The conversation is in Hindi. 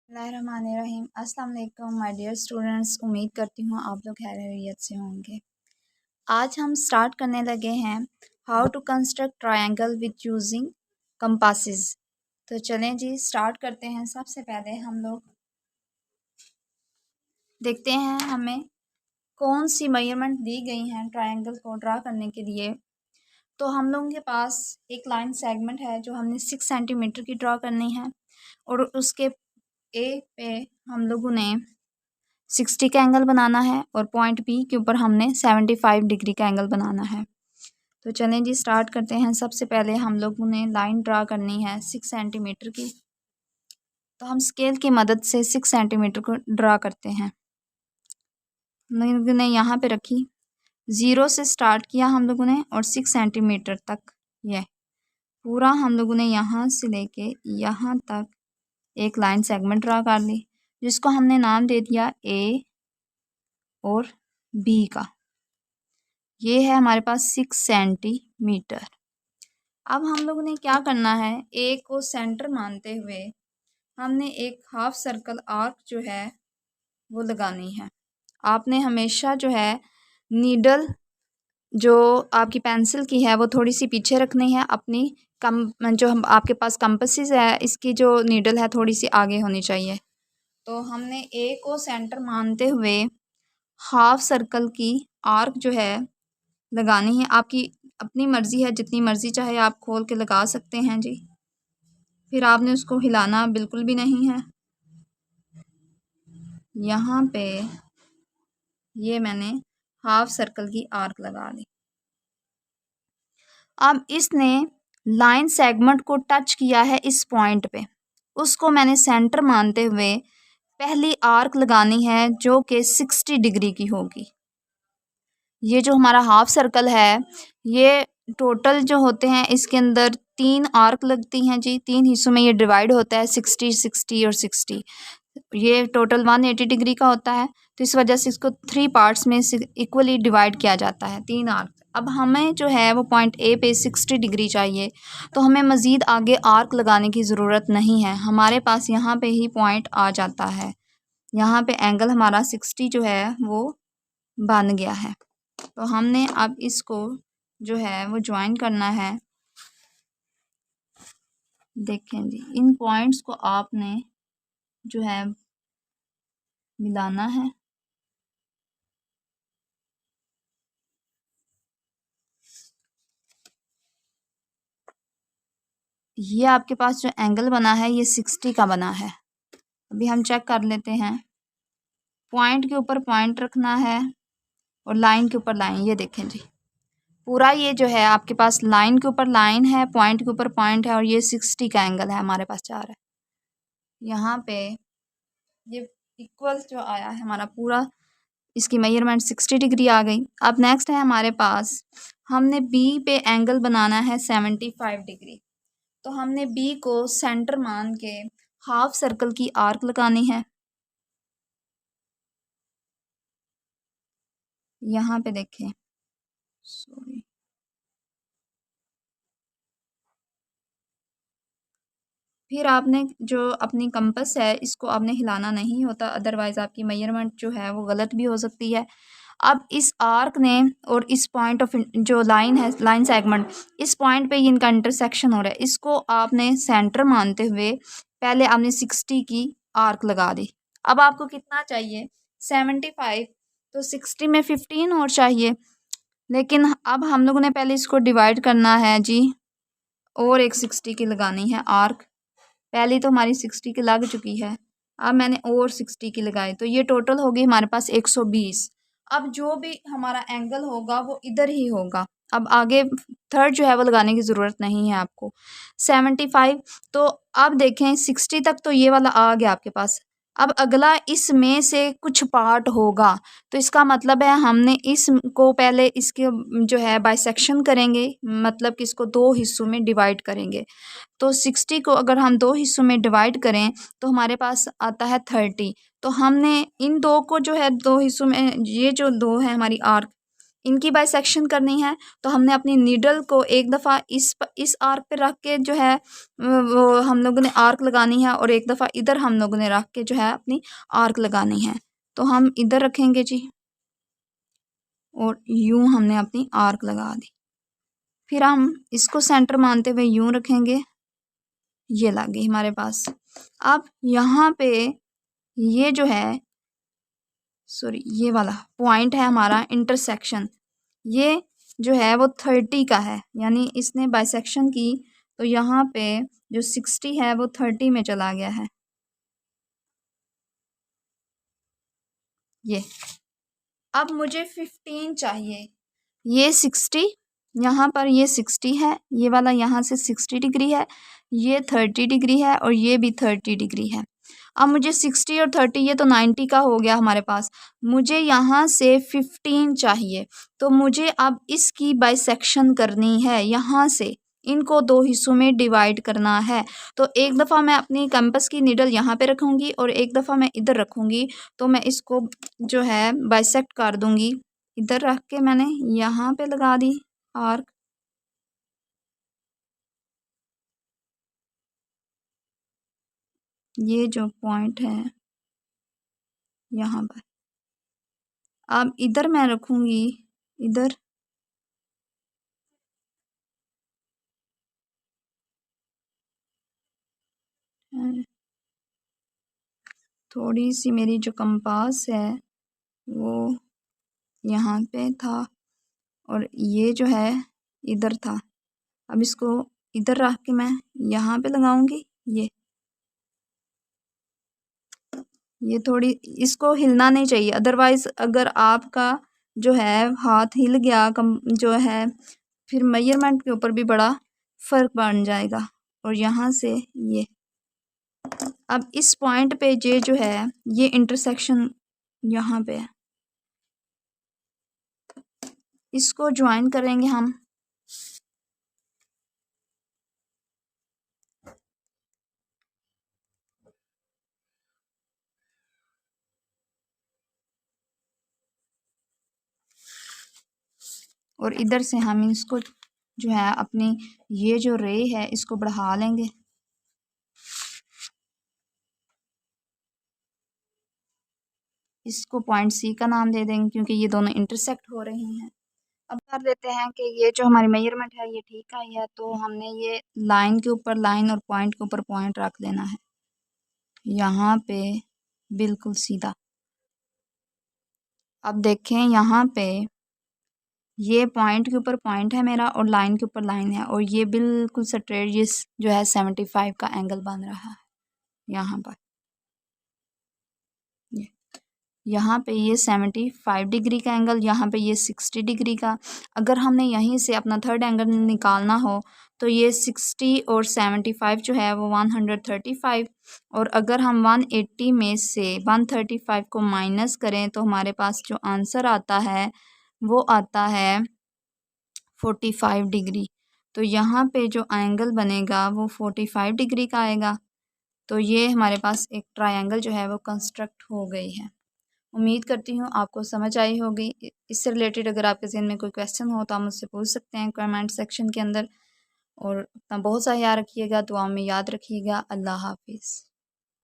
बिस्मिल्लाहिर्रहमानिर्रहीम। अस्सलाम वालेकुम माय डियर स्टूडेंट्स, उम्मीद करती हूँ आप लोग खैरियत से होंगे। आज हम स्टार्ट करने लगे हैं how to construct triangle with using compasses. तो चलें जी स्टार्ट करते हैं। सबसे पहले हम लोग देखते हैं हमें कौन सी मेजरमेंट दी गई हैं ट्रायंगल को ड्रा करने के लिए। तो हम लोगों के पास एक लाइन सेगमेंट है जो हमने 6 सेंटीमीटर की ड्रा करनी है और उसके ए पे हम लोगों ने 60 का एंगल बनाना है और पॉइंट बी के ऊपर हमने 75 डिग्री का एंगल बनाना है। तो चलें जी स्टार्ट करते हैं। सबसे पहले हम लोगों ने लाइन ड्रा करनी है 6 सेंटीमीटर की। तो हम स्केल की मदद से 6 सेंटीमीटर को ड्रा करते हैं। हम लोगों ने यहाँ पे रखी, 0 से स्टार्ट किया हम लोगों ने और 6 सेंटीमीटर तक यह पूरा हम लोगों ने यहाँ से लेके यहाँ तक एक लाइन सेगमेंट ड्रा कर ली, जिसको हमने नाम दे दिया ए और बी का। ये है हमारे पास 6 सेंटीमीटर। अब हम लोगों ने क्या करना है, ए को सेंटर मानते हुए हमने एक हाफ सर्कल आर्क जो है वो लगानी है। आपने हमेशा जो है नीडल जो आपकी पेंसिल की है वो थोड़ी सी पीछे रखनी है। अपनी जो हम आपके पास कंपासेस है इसकी जो नीडल है थोड़ी सी आगे होनी चाहिए। तो हमने ए को सेंटर मानते हुए हाफ सर्कल की आर्क जो है लगानी है। आपकी अपनी मर्ज़ी है, जितनी मर्ज़ी चाहे आप खोल के लगा सकते हैं जी। फिर आपने उसको हिलाना बिल्कुल भी नहीं है। यहाँ पे ये मैंने हाफ सर्कल की आर्क लगा दी। अब इसने लाइन सेगमेंट को टच किया है इस पॉइंट पे, उसको मैंने सेंटर मानते हुए पहली आर्क लगानी है जो कि 60 डिग्री की होगी। ये जो हमारा हाफ सर्कल है ये टोटल जो होते हैं इसके अंदर 3 आर्क लगती हैं जी। 3 हिस्सों में ये डिवाइड होता है, 60 60 और 60। ये टोटल 180 डिग्री का होता है। तो इस वजह से इसको 3 पार्ट्स में इक्वली डिवाइड किया जाता है, 3 आर्क। अब हमें जो है वो पॉइंट ए पे 60 डिग्री चाहिए, तो हमें मज़ीद आगे आर्क लगाने की ज़रूरत नहीं है। हमारे पास यहाँ पे ही पॉइंट आ जाता है। यहाँ पे एंगल हमारा 60 जो है वो बन गया है। तो हमने अब इसको जो है वो ज्वाइन करना है। देखें जी, इन पॉइंट्स को आपने जो है मिलाना है। ये आपके पास जो एंगल बना है ये 60 का बना है। अभी हम चेक कर लेते हैं। पॉइंट के ऊपर पॉइंट रखना है और लाइन के ऊपर लाइन। ये देखें जी, पूरा ये जो है आपके पास लाइन के ऊपर लाइन है, पॉइंट के ऊपर पॉइंट है और ये 60 का एंगल है हमारे पास जा रहा है। यहाँ पे ये इक्वल जो आया है हमारा पूरा, इसकी मेजरमेंट 60 डिग्री आ गई। अब नेक्स्ट है हमारे पास, हमने बी पे एंगल बनाना है 75 डिग्री। तो हमने बी को सेंटर मान के हाफ सर्कल की आर्क लगानी है। यहाँ पे देखें, सॉरी, फिर आपने जो अपनी कंपास है इसको आपने हिलाना नहीं होता, अदरवाइज़ आपकी मेजरमेंट जो है वो गलत भी हो सकती है। अब इस आर्क ने और इस पॉइंट ऑफ जो लाइन है, लाइन सेगमेंट, इस पॉइंट पे ये इनका इंटरसेक्शन हो रहा है। इसको आपने सेंटर मानते हुए पहले आपने 60 की आर्क लगा दी। अब आपको कितना चाहिए, 75। तो 60 में 15 और चाहिए, लेकिन अब हम लोगों ने पहले इसको डिवाइड करना है जी और एक 60 की लगानी है आर्क। पहली तो हमारी 60 की लग चुकी है, अब मैंने और 60 की लगाई, तो ये टोटल होगी हमारे पास 120। अब जो भी हमारा एंगल होगा वो इधर ही होगा। अब आगे थर्ड जो है वो लगाने की ज़रूरत नहीं है आपको। 75, तो अब देखें 60 तक तो ये वाला आ गया आपके पास। अब अगला इसमें से कुछ पार्ट होगा, तो इसका मतलब है हमने इसको पहले इसके जो है बाइसेक्शन करेंगे, मतलब कि इसको 2 हिस्सों में डिवाइड करेंगे। तो 60 को अगर हम 2 हिस्सों में डिवाइड करें तो हमारे पास आता है 30। तो हमने इन 2 को जो है 2 हिस्सों में, ये जो 2 है हमारी आर्क, इनकी बाइसेक्शन करनी है तो हमने अपनी नीडल को एक दफ़ा इस आर्क पे रख के जो है वो हम लोगों ने आर्क लगानी है, और एक दफ़ा इधर हम लोगों ने रख के जो है अपनी आर्क लगानी है। तो हम इधर रखेंगे जी, और यूं हमने अपनी आर्क लगा दी। फिर हम इसको सेंटर मानते हुए यूं रखेंगे, ये लग गई हमारे पास। अब यहाँ पे ये जो है, सॉरी, ये वाला पॉइंट है हमारा इंटरसेक्शन, ये जो है वो 30 का है, यानी इसने बाइसेक्शन की तो यहाँ पे जो 60 है वो 30 में चला गया है। ये अब मुझे 15 चाहिए। ये 60 यहाँ पर, ये 60 है, ये वाला यहाँ से 60 डिग्री है, ये 30 डिग्री है, और ये भी 30 डिग्री है। अब मुझे 60 और 30, ये तो 90 का हो गया हमारे पास। मुझे यहाँ से 15 चाहिए, तो मुझे अब इसकी बाइसेक्शन करनी है। यहाँ से इनको दो हिस्सों में डिवाइड करना है। तो एक दफ़ा मैं अपनी कंपास की नीडल यहाँ पे रखूँगी और एक दफ़ा मैं इधर रखूँगी, तो मैं इसको जो है बाइसेक्ट कर दूँगी। इधर रख के मैंने यहाँ पे लगा दी आर्क, ये जो पॉइंट है यहाँ पर। अब इधर मैं रखूँगी, इधर थोड़ी सी मेरी जो कंपास है वो यहाँ पे था, और ये जो है इधर था। अब इसको इधर रख के मैं यहाँ पे लगाऊंगी। ये थोड़ी, इसको हिलना नहीं चाहिए, अदरवाइज़ अगर आपका जो है हाथ हिल गया कम जो है, फिर मेजरमेंट के ऊपर भी बड़ा फ़र्क बन जाएगा। और यहाँ से ये, अब इस पॉइंट पे ये जो है ये इंटरसेक्शन यहाँ पे है, इसको ज्वाइन करेंगे हम। और इधर से हम इसको जो है अपनी ये जो रे है इसको बढ़ा लेंगे। इसको पॉइंट सी का नाम दे देंगे क्योंकि ये दोनों इंटरसेक्ट हो रही हैं। अब कर लेते हैं कि ये जो हमारी मेजरमेंट है ये ठीक आई है, तो हमने ये लाइन के ऊपर लाइन और पॉइंट के ऊपर पॉइंट रख देना है यहाँ पे बिल्कुल सीधा। अब देखें यहाँ पे ये पॉइंट के ऊपर पॉइंट है मेरा और लाइन के ऊपर लाइन है, और ये बिल्कुल स्ट्रेट ये जो है 75 का एंगल बन रहा है यहाँ पर। ये यहाँ पे ये 75 डिग्री का एंगल, यहाँ पे ये 60 डिग्री का। अगर हमने यहीं से अपना थर्ड एंगल निकालना हो तो ये 60 और 75 जो है वो 135, और अगर हम 180 में से 135 को माइनस करें तो हमारे पास जो आंसर आता है वो आता है 45 डिग्री। तो यहाँ पे जो एंगल बनेगा वो 45 डिग्री का आएगा। तो ये हमारे पास एक ट्रायंगल जो है वो कंस्ट्रक्ट हो गई है। उम्मीद करती हूँ आपको समझ आई होगी। इससे रिलेटेड अगर आपके ज़हन में कोई क्वेश्चन हो तो आप मुझसे पूछ सकते हैं कमेंट सेक्शन के अंदर। और अपना बहुत सा ख्याल रखिएगा, दुआ में याद रखिएगा। अल्लाह हाफिज़।